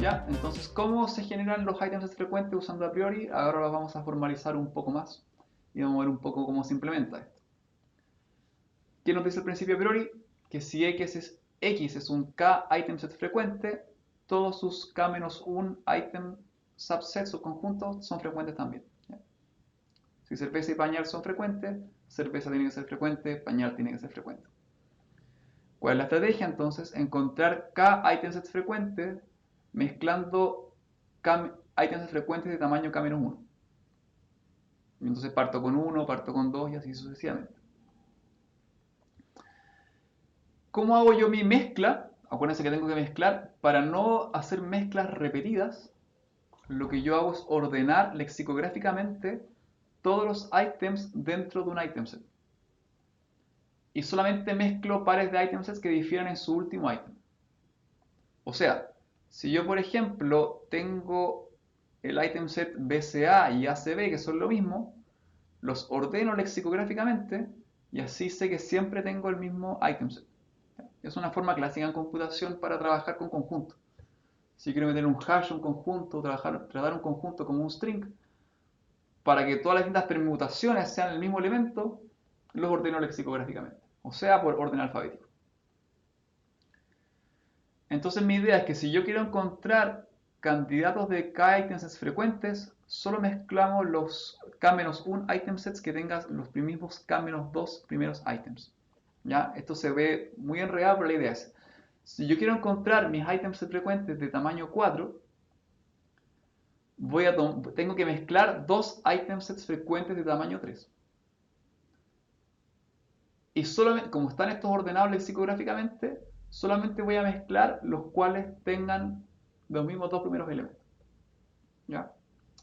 ¿Ya? Entonces, ¿cómo se generan los items frecuentes usando a priori? Ahora los vamos a formalizar un poco más y vamos a ver un poco cómo se implementa esto. ¿Qué nos dice el principio a priori? Que si X es un K item set frecuente, todos sus K-1 item subsets o conjuntos son frecuentes también. ¿Ya? Si cerveza y pañal son frecuentes, cerveza tiene que ser frecuente, pañal tiene que ser frecuente. ¿Cuál es la estrategia entonces? Encontrar K item sets frecuentes mezclando items frecuentes de tamaño K-1. Entonces parto con 1, parto con 2 y así sucesivamente. ¿Cómo hago yo mi mezcla? Acuérdense que tengo que mezclar. Para no hacer mezclas repetidas, lo que yo hago es ordenar lexicográficamente todos los items dentro de un item set. Y solamente mezclo pares de item sets que difieren en su último item. O sea, si yo por ejemplo tengo el item set BCA y ACB que son lo mismo, los ordeno lexicográficamente y así sé que siempre tengo el mismo item set. Es una forma clásica en computación para trabajar con conjuntos. Si quiero meter un hash a un conjunto, tratar un conjunto como un string, para que todas las distintas permutaciones sean el mismo elemento, los ordeno lexicográficamente, o sea, por orden alfabético. Entonces mi idea es que si yo quiero encontrar candidatos de K items frecuentes, solo mezclamos los K-1 item sets que tengan los mismos K-2 primeros items. ¿Ya? Esto se ve muy enredado, pero la idea es, si yo quiero encontrar mis items frecuentes de tamaño 4, tengo que mezclar dos item sets frecuentes de tamaño 3. Y solamente, como están estos ordenados lexicográficamente, solamente voy a mezclar los cuales tengan los mismos dos primeros elementos. ¿Ya?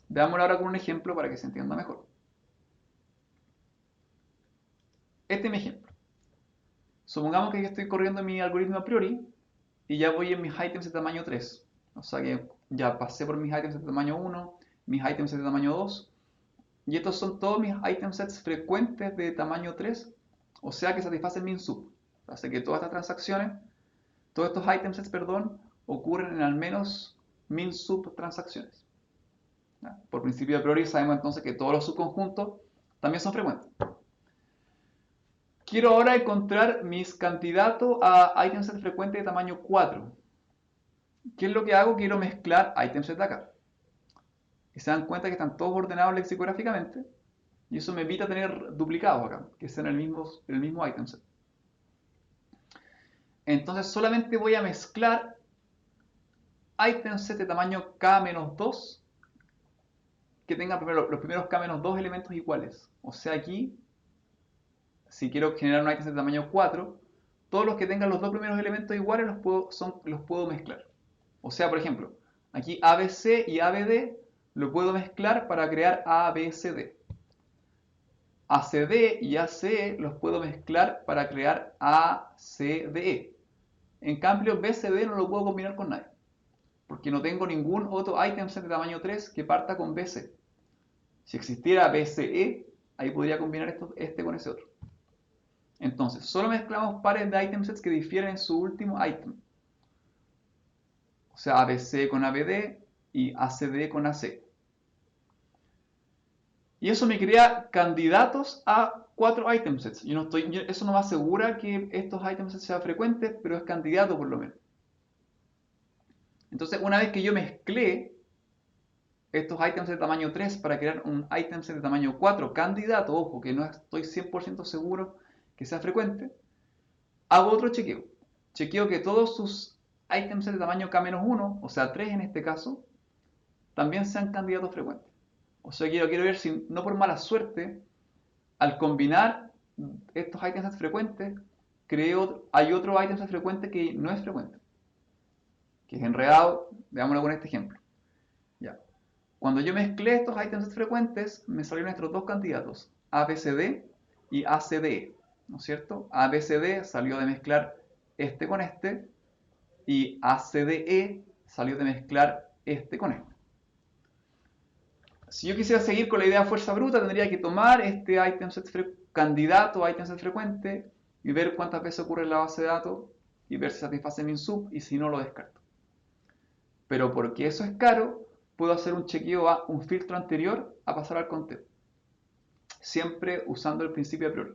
Veámoslo ahora con un ejemplo para que se entienda mejor. Este es mi ejemplo. Supongamos que yo estoy corriendo mi algoritmo a priori y ya voy en mis items de tamaño 3. O sea que ya pasé por mis items de tamaño 1, mis items de tamaño 2. Y estos son todos mis item sets frecuentes de tamaño 3. O sea que satisfacen min sub. Hace que todas estas transacciones, todos estos item sets, perdón, ocurren en al menos min sub transacciones. ¿Ya? Por principio a priori sabemos entonces que todos los subconjuntos también son frecuentes. Quiero ahora encontrar mis candidatos a item set frecuente de tamaño 4. ¿Qué es lo que hago? Quiero mezclar item set de acá. Y se dan cuenta que están todos ordenados lexicográficamente. Y eso me evita tener duplicados acá, que sean el mismo item set. Entonces solamente voy a mezclar item set de tamaño K-2 que tengan los primeros K-2 elementos iguales. O sea, aquí, si quiero generar un item set de tamaño 4, todos los que tengan los dos primeros elementos iguales los puedo mezclar. O sea, por ejemplo, aquí ABC y ABD lo puedo mezclar para crear ABCD. ACD y ACE los puedo mezclar para crear ACDE. En cambio, BCD no lo puedo combinar con nadie, porque no tengo ningún otro item set de tamaño 3 que parta con BC. Si existiera BCE, ahí podría combinar este con ese otro. Entonces, solo mezclamos pares de item sets que difieren en su último item. O sea, ABC con ABD y ACD con AC. Y eso me crea candidatos a 4 item sets. Eso no me asegura que estos item sets sean frecuentes, pero es candidato por lo menos. Entonces, una vez que yo mezclé estos items de tamaño 3 para crear un item set de tamaño 4 candidato, ojo, que no estoy 100% seguro que sea frecuente, hago otro chequeo. Chequeo que todos sus items de tamaño K-1, o sea 3 en este caso, también sean candidatos frecuentes. O sea, quiero ver si, no por mala suerte, al combinar estos items frecuentes, hay otro item frecuente que no es frecuente, que es enredado. Veámoslo con este ejemplo. Ya. Cuando yo mezclé estos items frecuentes, me salieron estos dos candidatos, ABCD y ACDE, ¿no es cierto? ABCD salió de mezclar este con este y ACDE salió de mezclar este con este. Si yo quisiera seguir con la idea de fuerza bruta, tendría que tomar este candidato a item set frecuente y ver cuántas veces ocurre en la base de datos y ver si satisface min sub y si no lo descarto. Pero porque eso es caro, puedo hacer un chequeo a un filtro anterior a pasar al conteo. Siempre usando el principio a priori.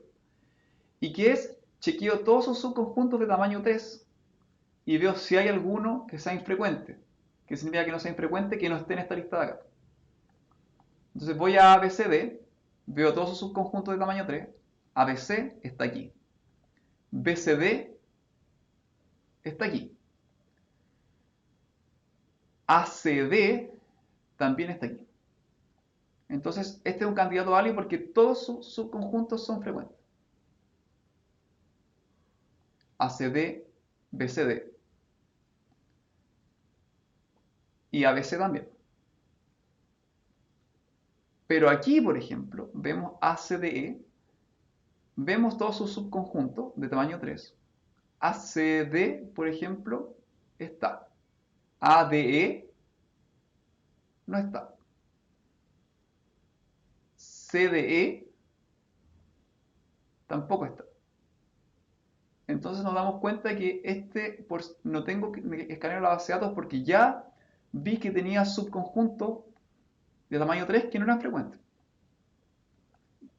¿Y qué es? Chequeo todos sus subconjuntos de tamaño 3 y veo si hay alguno que sea infrecuente. ¿Qué significa que no sea infrecuente? Que no esté en esta lista de acá. Entonces voy a ABCD, veo todos sus subconjuntos de tamaño 3. ABC está aquí. BCD está aquí. ACD también está aquí. Entonces, este es un candidato válido porque todos sus subconjuntos son frecuentes. ACD, BCD y ABC también. Pero aquí, por ejemplo, vemos ACDE, vemos todos sus subconjuntos de tamaño 3. ACD, por ejemplo, está. ADE no está. CDE tampoco está. Entonces nos damos cuenta que no tengo que escanear la base de datos porque ya vi que tenía subconjuntos de tamaño 3 que no eran frecuentes.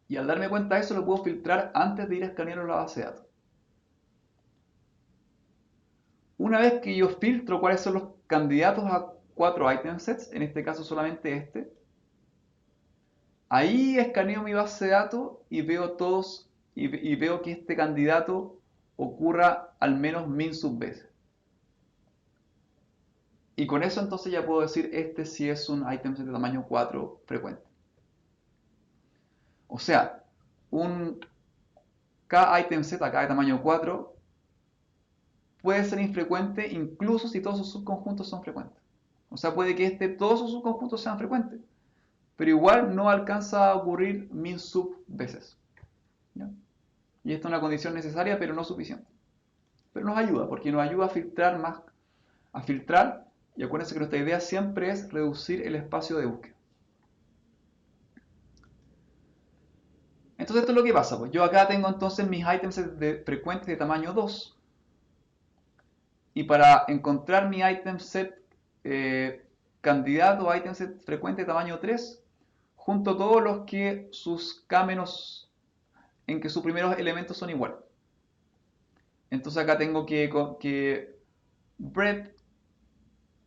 Y al darme cuenta de eso lo puedo filtrar antes de ir a escanear la base de datos. Una vez que yo filtro cuáles son los candidatos a 4 item sets, en este caso solamente este, ahí escaneo mi base de datos y veo todos y veo que este candidato ocurra al menos 1000 subveces. Y con eso entonces ya puedo decir este sí es un item set de tamaño 4 frecuente. O sea, cada item set acá de tamaño 4 puede ser infrecuente incluso si todos sus subconjuntos son frecuentes. O sea, puede que todos sus subconjuntos sean frecuentes, pero igual no alcanza a ocurrir 1000 subveces. ¿Ya? Y esta es una condición necesaria, pero no suficiente. Pero nos ayuda, porque nos ayuda a filtrar más, a filtrar, y acuérdense que nuestra idea siempre es reducir el espacio de búsqueda. Entonces esto es lo que pasa, pues yo acá tengo entonces mis items frecuentes de tamaño 2, y para encontrar mi item set candidato a item set frecuente de tamaño 3, junto todos los que sus K menos, en que sus primeros elementos son iguales. Entonces acá tengo que bread,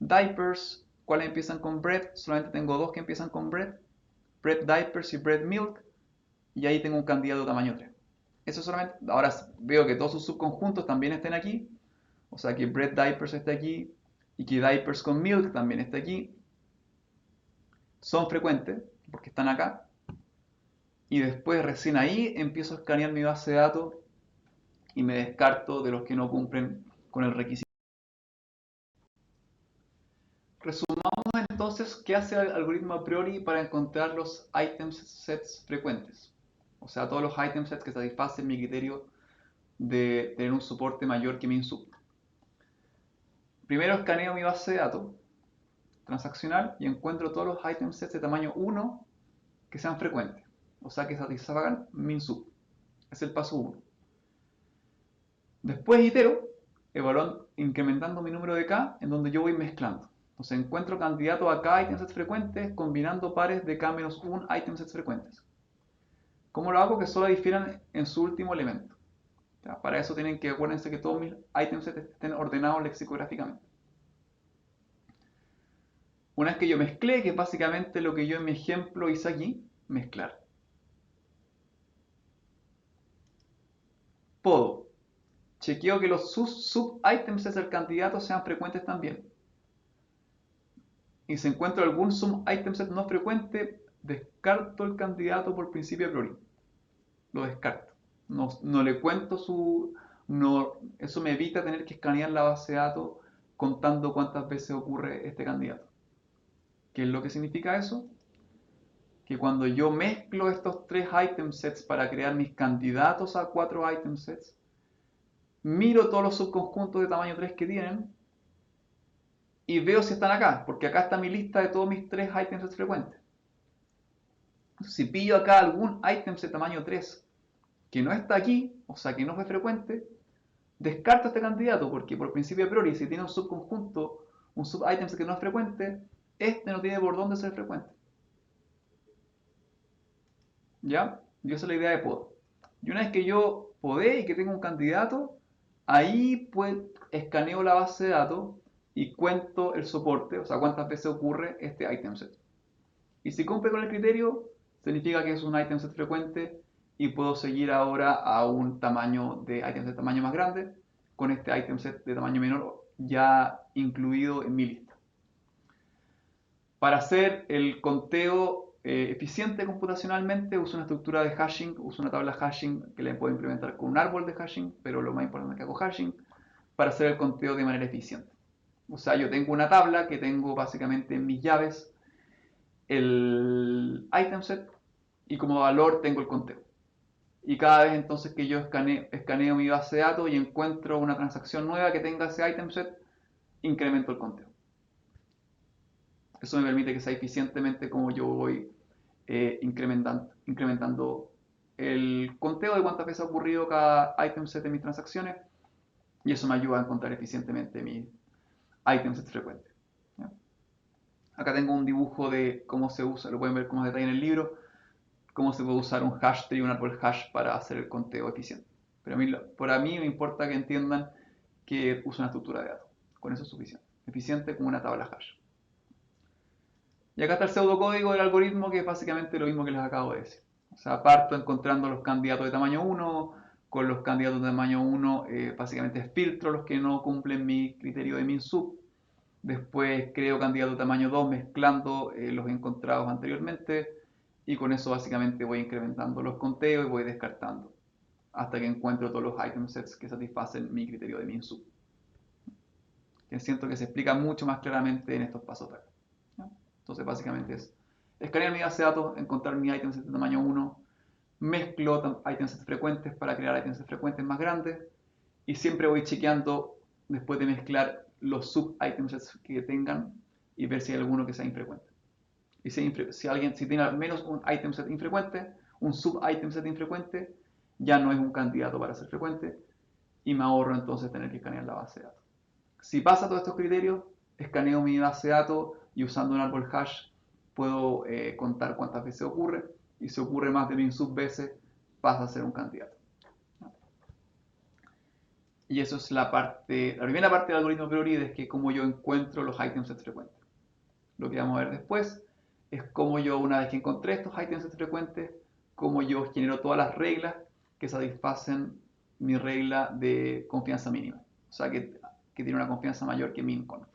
diapers, ¿cuáles empiezan con bread? Solamente tengo dos que empiezan con bread diapers y bread milk, y ahí tengo un candidato tamaño 3. Eso solamente, ahora veo que todos sus subconjuntos también estén aquí, o sea que bread diapers está aquí y que diapers con milk también está aquí. Son frecuentes porque están acá. Y después recién ahí empiezo a escanear mi base de datos y me descarto de los que no cumplen con el requisito. Resumamos entonces qué hace el algoritmo a priori para encontrar los item sets frecuentes. O sea, todos los item sets que satisfacen mi criterio de tener un soporte mayor que min sub. Primero escaneo mi base de datos transaccional y encuentro todos los item sets de tamaño 1 que sean frecuentes. O sea, que satisfagan min sub. Es el paso 1. Después itero, evaluando, incrementando mi número de K, en donde yo voy mezclando. Entonces encuentro candidatos a K item sets frecuentes combinando pares de K-1 item sets frecuentes. ¿Cómo lo hago? Que solo difieran en su último elemento. Para eso tienen que, acuérdense que todos mis item sets estén ordenados lexicográficamente. Una vez que yo mezclé, que es básicamente lo que yo en mi ejemplo hice aquí, mezclar. Puedo. Chequeo que los sub-items del candidato sean frecuentes también. Y si encuentro algún sub-item set no frecuente, descarto el candidato por principio a priori. Lo descarto. No le cuento su... No, eso me evita tener que escanear la base de datos contando cuántas veces ocurre este candidato. ¿Qué es lo que significa eso? Que cuando yo mezclo estos tres item sets para crear mis candidatos a 4 item sets, miro todos los subconjuntos de tamaño 3 que tienen y veo si están acá, porque acá está mi lista de todos mis 3 item sets frecuentes. Si pillo acá algún item set tamaño 3 que no está aquí, o sea que no fue frecuente, descarto este candidato porque por principio a priori si tiene un subconjunto, un sub-item set que no es frecuente, este no tiene por dónde ser frecuente. ¿Ya? Y esa es la idea de pod. Y una vez que yo podé y que tengo un candidato, ahí pues escaneo la base de datos y cuento el soporte, o sea, cuántas veces ocurre este item set. Y si cumple con el criterio, significa que es un item set frecuente y puedo seguir ahora a un tamaño de item set de tamaño más grande con este item set de tamaño menor ya incluido en mi lista. Para hacer el conteo eficiente computacionalmente uso una estructura de hashing, uso una tabla hashing que le puedo implementar con un árbol de hashing, pero lo más importante es que hago hashing para hacer el conteo de manera eficiente. O sea, yo tengo una tabla que tengo básicamente en mis llaves el item set y como valor tengo el conteo. Y cada vez entonces que yo escaneo mi base de datos y encuentro una transacción nueva que tenga ese item set, incremento el conteo. Eso me permite que sea eficientemente como yo voy incrementando el conteo de cuántas veces ha ocurrido cada item set de mis transacciones y eso me ayuda a encontrar eficientemente mis item set frecuentes. ¿Ya? Acá tengo un dibujo de cómo se usa, lo pueden ver como detalle en el libro, cómo se puede usar un hash tree, un árbol hash para hacer el conteo eficiente. Pero a mí me importa que entiendan que uso una estructura de datos. Con eso es suficiente. Eficiente como una tabla hash. Y acá está el pseudocódigo del algoritmo, que es básicamente lo mismo que les acabo de decir. O sea, parto encontrando los candidatos de tamaño 1, con los candidatos de tamaño 1 básicamente filtro los que no cumplen mi criterio de min sub. Después creo candidato de tamaño 2 mezclando los encontrados anteriormente y con eso básicamente voy incrementando los conteos y voy descartando hasta que encuentro todos los item sets que satisfacen mi criterio de min sub. Que siento que se explica mucho más claramente en estos pasos de acá. Entonces básicamente es escanear mi base de datos, encontrar mi item set de tamaño 1, mezclo item sets frecuentes para crear item sets frecuentes más grandes y siempre voy chequeando después de mezclar los sub item sets que tengan y ver si hay alguno que sea infrecuente. Y si tiene al menos un item set infrecuente, un sub item set infrecuente, ya no es un candidato para ser frecuente y me ahorro entonces tener que escanear la base de datos. Si pasa todos estos criterios, escaneo mi base de datos y usando un árbol hash puedo contar cuántas veces ocurre y si ocurre más de min sub veces pasa a ser un candidato. Y eso es la primera parte del algoritmo priori, es que cómo yo encuentro los item sets frecuentes. Lo que vamos a ver después es cómo yo, una vez que encontré estos item sets frecuentes, cómo yo genero todas las reglas que satisfacen mi regla de confianza mínima. O sea, que tiene una confianza mayor que min conf.